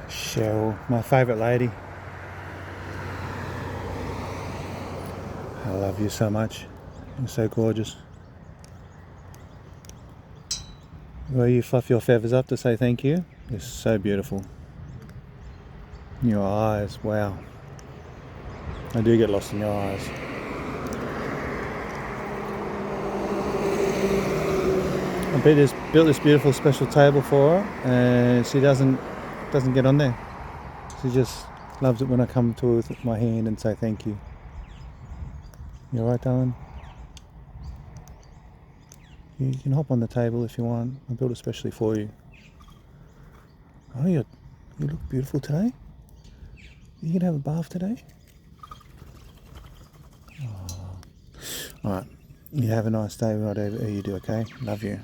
Sheryl, my favourite lady. I love you so much. You're so gorgeous. Where you fluff your feathers up to say thank you, you're so beautiful. Your eyes, wow. I do get lost in your eyes. I built this beautiful special table for her, and she doesn't get on there. She just loves it when I come to her with my hand and say thank you. You alright, darling? You can hop on the table if you want. I built it especially for you. Oh, you look beautiful today. You can have a bath today. Oh. Alright, you have a nice day, whatever you do, okay? Love you.